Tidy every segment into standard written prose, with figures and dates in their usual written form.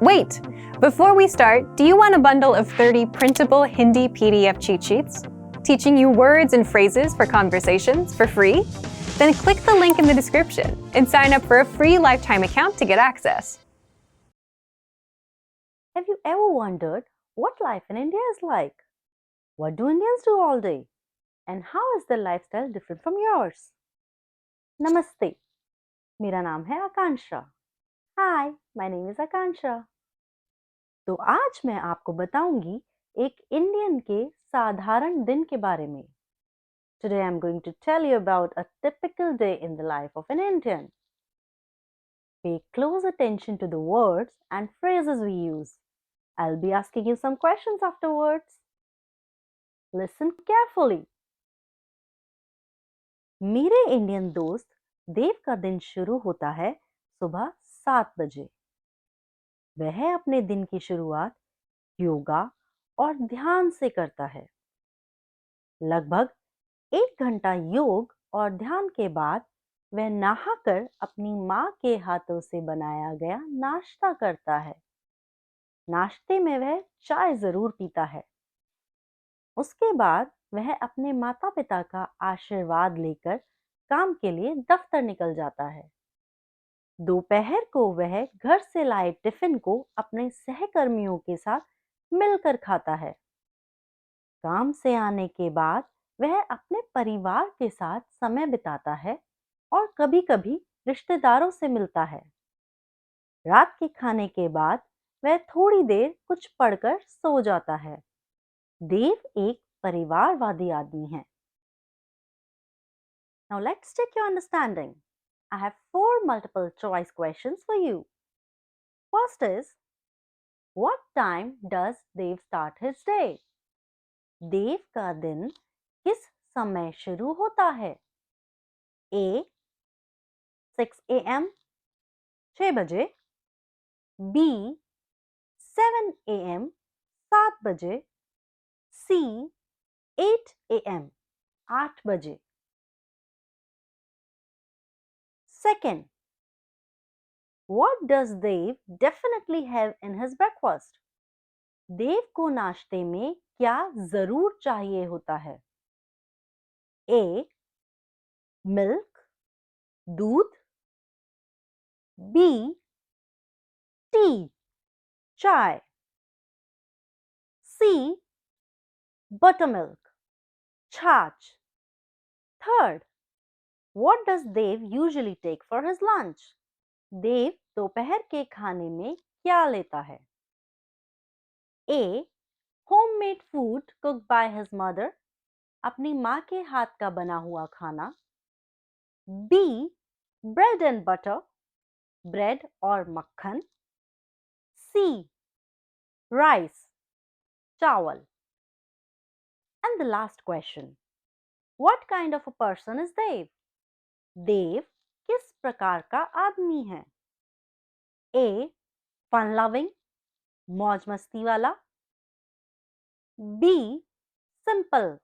Wait! Before we start, do you want a bundle of 30 printable Hindi PDF cheat sheets? Teaching you words and phrases for conversations for free? Then click the link in the description and sign up for a free lifetime account to get access. Have you ever wondered what life in India is like? What do Indians do all day? And how is their lifestyle different from yours? Namaste. मेरा नाम है आकांक्षा. Hi, my name is आकांक्षा. तो आज मैं आपको बताऊंगी एक Indian के साधारण दिन के बारे में. Today I'm going to tell you about a typical day in the life of an Indian. Pay close attention to the words and phrases we use. I'll be asking you some questions afterwards. Listen carefully. मेरे Indian दोस्त देव का दिन शुरू होता है सुबह 7 बजे. वह अपने दिन की शुरुआत योगा और ध्यान से करता है. लगभग 1 घंटा योग और ध्यान के बाद वह नहाकर अपनी माँ के हाथों से बनाया गया नाश्ता करता है. नाश्ते में वह चाय जरूर पीता है. उसके बाद वह अपने माता पिता का आशीर्वाद लेकर काम के लिए दफ्तर निकल जाता है. दोपहर को वह घर से लाए टिफिन को अपने सहकर्मियों के साथ मिलकर खाता है. काम से आने के बाद वह अपने परिवार के साथ समय बिताता है और कभी-कभी रिश्तेदारों से मिलता है. रात के खाने के बाद वह थोड़ी देर कुछ पढ़कर सो जाता है. देव एक परिवारवादी आदमी है. Now let's check your understanding. I have 4 multiple choice questions for you. First is, what time does Dev start his day? देव का दिन किस समय शुरू होता है? A. 6 a.m. 6 बजे. B. 7 a.m. 7 बजे. C. 8 a.m. 8 बजे. Second, what does Dev definitely have in his breakfast? देव को नाश्ते में क्या जरूर चाहिए होता है? A. Milk, दूध. B. Tea, चाय. C. Buttermilk, छाछ. Third, what does Dev usually take for his lunch? देव दोपहर के खाने में क्या लेता है? A. Homemade food cooked by his mother, अपनी माँ के हाथ का बना हुआ खाना. B. Bread and butter, bread और मक्खन. C. Rice, चावल. And the last question, what kind of a person is Dev? देव किस प्रकार का आदमी है? A. Fun loving, मौज मस्ती वाला. B. Simple,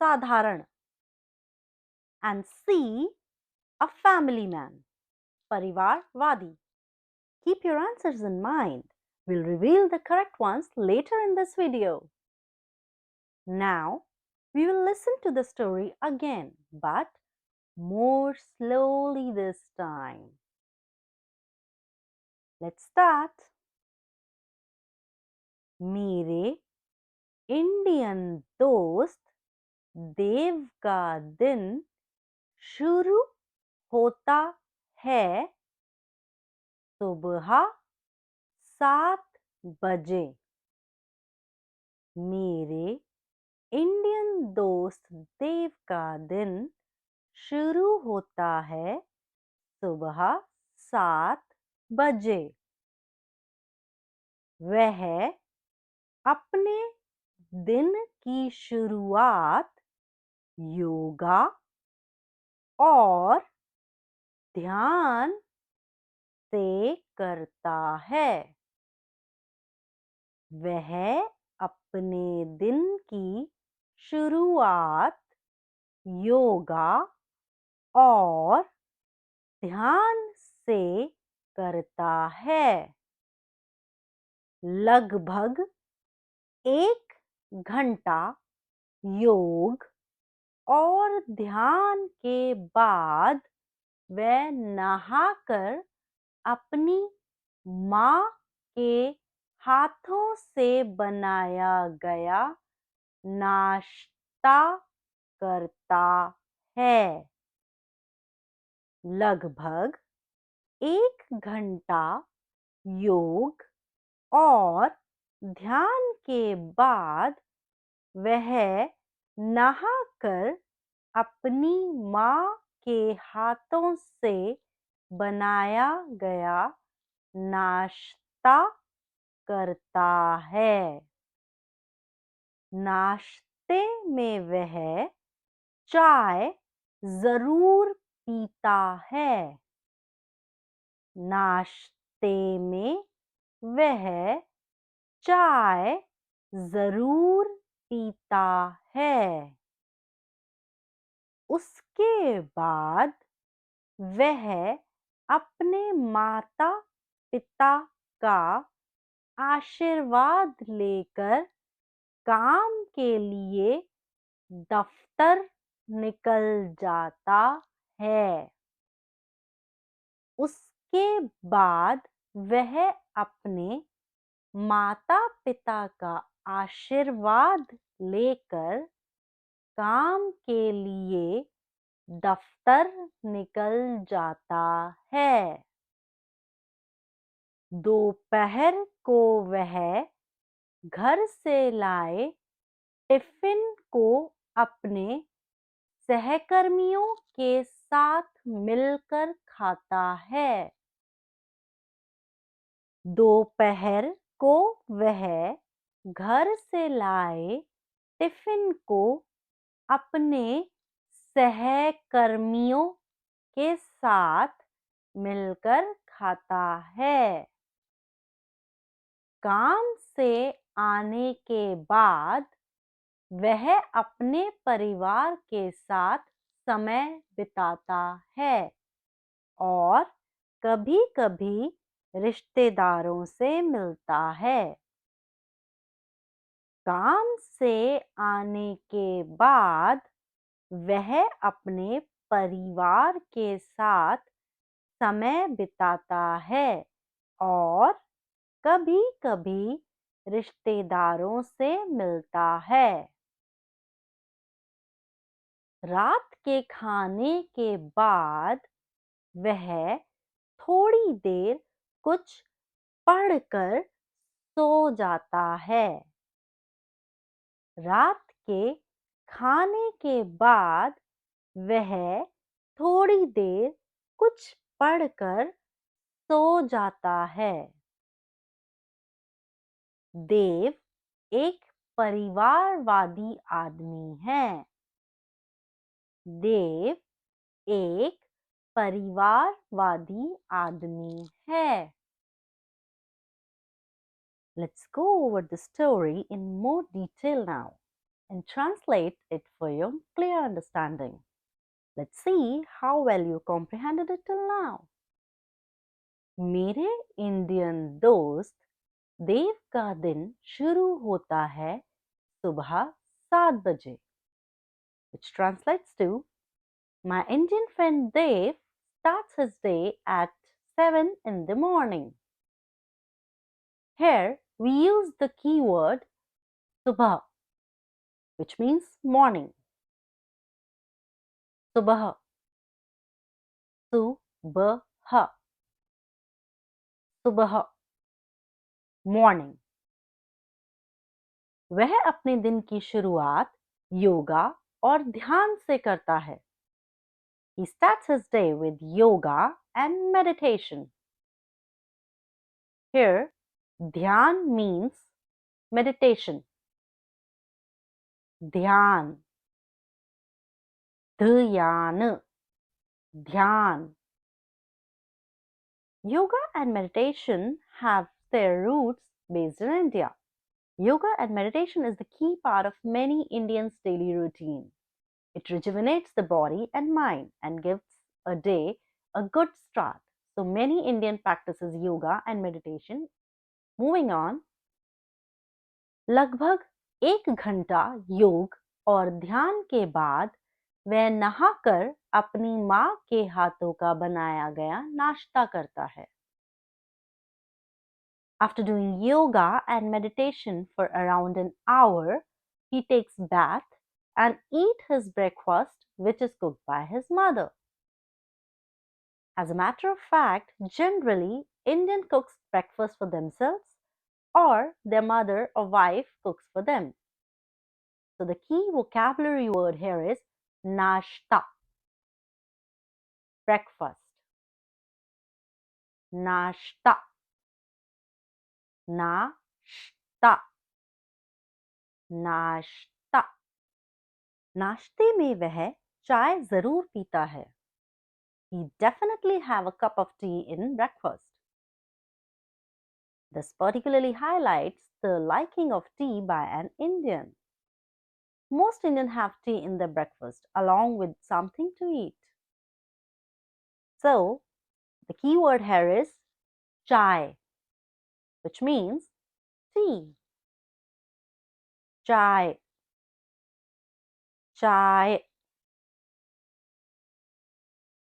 साधारण. And C. A family man, परिवारवादी. Keep your answers in mind. We'll reveal the correct ones later in this video. Now, we will listen to the story again, but more slowly this time. Let's start. मेरे Indian दोस्त देव का दिन शुरू होता है सुबह 7 बजे. मेरे इंडियन दोस्त देव का दिन शुरू होता है सुबह 7 बजे. वह अपने दिन की शुरुआत योगा और ध्यान से करता है. वह अपने दिन की शुरुआत योगा और ध्यान से करता है. लगभग 1 घंटा योग और ध्यान के बाद वह नहाकर अपनी माँ के हाथों से बनाया गया नाश्ता करता है। लगभग 1 घंटा योग और ध्यान के बाद वह नहाकर अपनी माँ के हाथों से बनाया गया नाश्ता करता है। नाश्ते में वह चाय जरूर पीता है। नाश्ते में वह चाय जरूर पीता है। उसके बाद वह अपने माता पिता का आशीर्वाद लेकर काम के लिए दफ्तर निकल जाता है। उसके बाद वह अपने माता पिता का आशीर्वाद लेकर काम के लिए दफ्तर निकल जाता है। दोपहर को वह घर से लाए टिफिन को अपने सहकर्मियों के साथ मिलकर खाता है। दोपहर को वह घर से लाए टिफिन को अपने सहकर्मियों के साथ मिलकर खाता है। काम से आने के बाद वह अपने परिवार के साथ समय बिताता है और कभी-कभी रिश्तेदारों से मिलता है। काम से आने के बाद वह अपने परिवार के साथ समय बिताता है और कभी-कभी रिश्तेदारों से मिलता है। रात के खाने के बाद वह थोड़ी देर कुछ पढ़कर सो जाता है। रात के खाने के बाद वह थोड़ी देर कुछ पढ़कर सो जाता है। देव एक परिवारवादी आदमी है। देव एक परिवारवादी आदमी है। Let's go over the story in more detail now and translate it for your clear understanding. Let's see how well you comprehended it till now. मेरे इंडियन दोस्त, देव का दिन शुरू होता है सुबह 7 बजे, which translates to my Indian friend Dev starts his day at 7 in the morning. Here we use the keyword subah, which means morning. Subah, subah, subah, morning. वह अपने दिन की शुरुआत योगा और ध्यान से करता है। He starts his day with yoga and meditation. Here, ध्यान means meditation. ध्यान, ध्यान, ध्यान. Yoga and meditation have their roots based in India. Yoga and meditation is the key part of many Indians' daily routine. It rejuvenates the body and mind and gives a day a good start. So many Indian practices yoga and meditation. Moving on, लगभग 1 घंटा योग और ध्यान के बाद वह नहाकर अपनी माँ के हाथों का बनाया गया नाश्ता करता है। After doing yoga and meditation for around an hour, he takes bath and eat his breakfast, which is cooked by his mother. As a matter of fact, generally Indian cooks breakfast for themselves or their mother or wife cooks for them. So the key vocabulary word here is nashta, breakfast. Nashta, nashta, नाश्ता। नाश्ते में वह चाय जरूर पीता है। He definitely have a cup of tea in breakfast. This particularly highlights the liking of tea by an Indian. Most Indians have tea in their breakfast along with something to eat. So, the key word here is chai, which means tea. Chai, chai.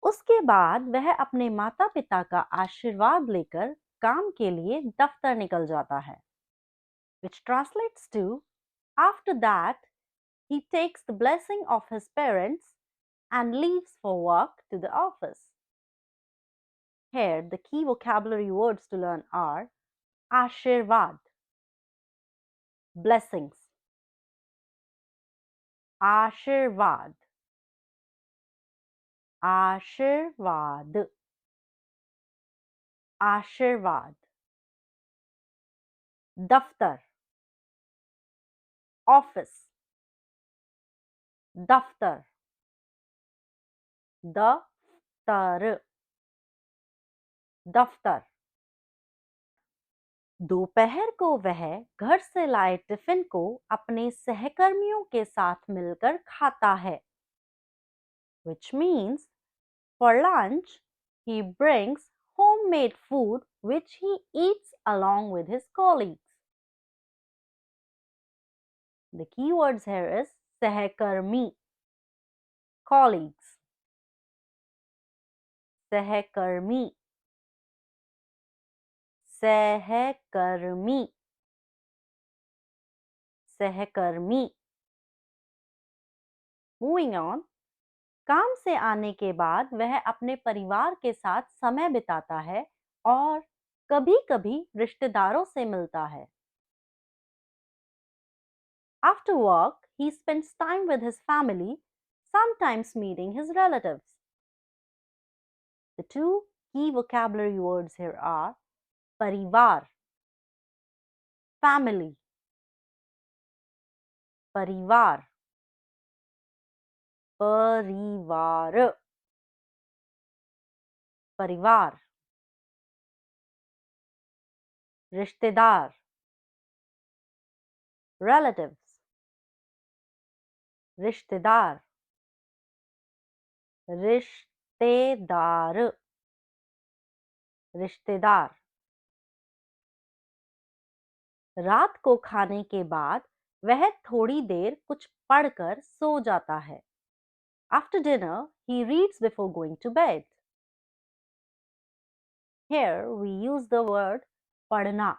उसके बाद वह अपने माता पिता का आशीर्वाद लेकर काम के लिए दफ्तर निकल जाता है, which translates to after that he takes the blessing of his parents and leaves for work to the office. Here the key vocabulary words to learn are आशीर्वाद, blessings, आशीर्वाद, आशीर्वाद, आशीर्वाद, दफ्तर, ऑफिस, दफ्तर, दफ्तर, दफ्तर। दोपहर को वह घर से लाए टिफिन को अपने सहकर्मियों के साथ मिलकर खाता है, which means for lunch he brings homemade food which he eats along with his colleagues. The key words here is सहकर्मी, colleagues, सहकर्मी, सहकर्मी, सहकर्मी। Moving on, काम से आने के बाद वह अपने परिवार के साथ समय बिताता है और कभी-कभी रिश्तेदारों से मिलता है। After work, he spends time with his family, sometimes meeting his relatives. The two key vocabulary words here are परिवार, family, परिवार, परिवार, परिवार, रिश्तेदार, relatives, रिश्तेदार, रिश्तेदार, रिश्तेदार। रात को खाने के बाद वह थोड़ी देर कुछ पढ़कर सो जाता है। After dinner, he reads before going to bed. Here we use the word पढ़ना,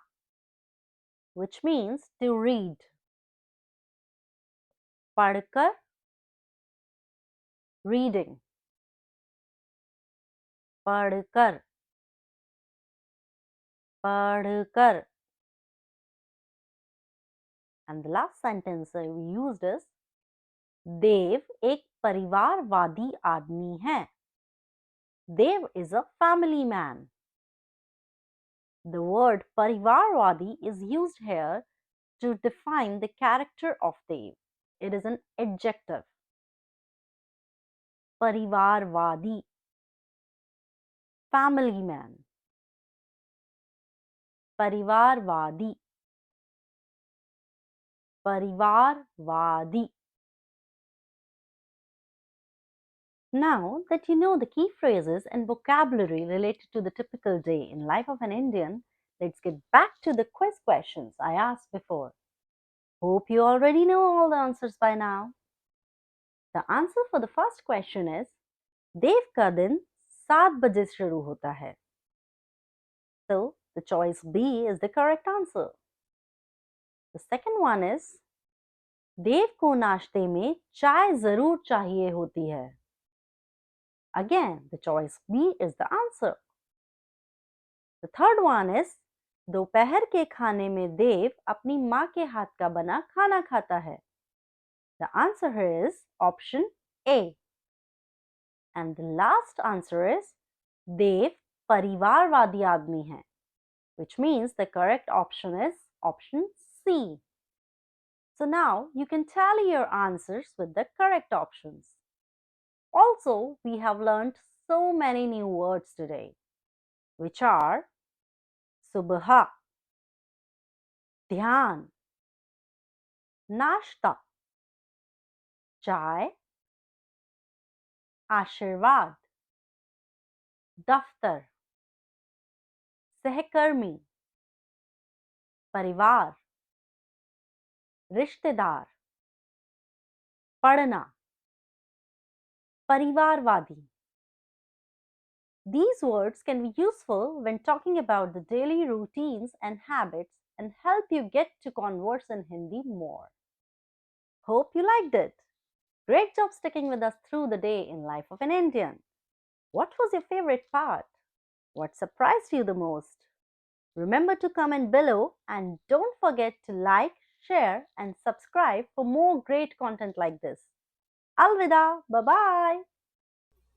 which means to read. पढ़कर, reading. पढ़कर, पढ़कर. And the last sentence we used is देव एक परिवारवादी आदमी है। Dev is a family man. The word parivarvadi is used here to define the character of Dev. It is an adjective. Parivarvadi, family man. Parivarvadi, parivarvadi. Now that you know the key phrases and vocabulary related to the typical day in life of an Indian, let's get back to the quiz questions I asked before. Hope you already know all the answers by now. The answer for the first question is देव का दिन 7 बजे शुरू होता है. So the choice B is the correct answer. The second one is देव को नाश्ते में चाय जरूर चाहिए होती है. Again, the choice B is the answer. The third one is दोपहर के खाने में देव अपनी माँ के हाथ का बना खाना खाता है. The answer here is option A. And the last answer is देव परिवारवादी आदमी है, which means the correct option is option C. So now you can tally your answers with the correct options. Also, we have learned so many new words today, which are subha, ध्यान, नाश्ता, चाय, आशीर्वाद, दफ्तर, सहकर्मी, परिवार, रिश्तेदार, पढ़ना, परिवारवादी. These words can be useful when talking about the daily routines and habits and help you get to converse in Hindi more. Hope you liked it. Great job sticking with us through the day in life of an Indian. What was your favorite part? What surprised you the most? Remember to comment below and don't forget to like, share and subscribe for more great content like this. Alvida, bye-bye.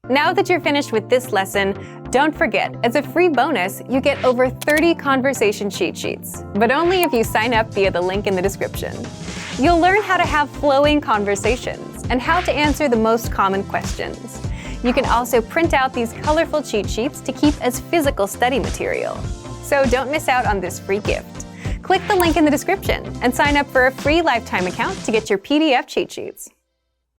Now that you're finished with this lesson, don't forget, as a free bonus, you get over 30 conversation cheat sheets, but only if you sign up via the link in the description. You'll learn how to have flowing conversations and how to answer the most common questions. You can also print out these colorful cheat sheets to keep as physical study material. So don't miss out on this free gift. Click the link in the description and sign up for a free lifetime account to get your PDF cheat sheets.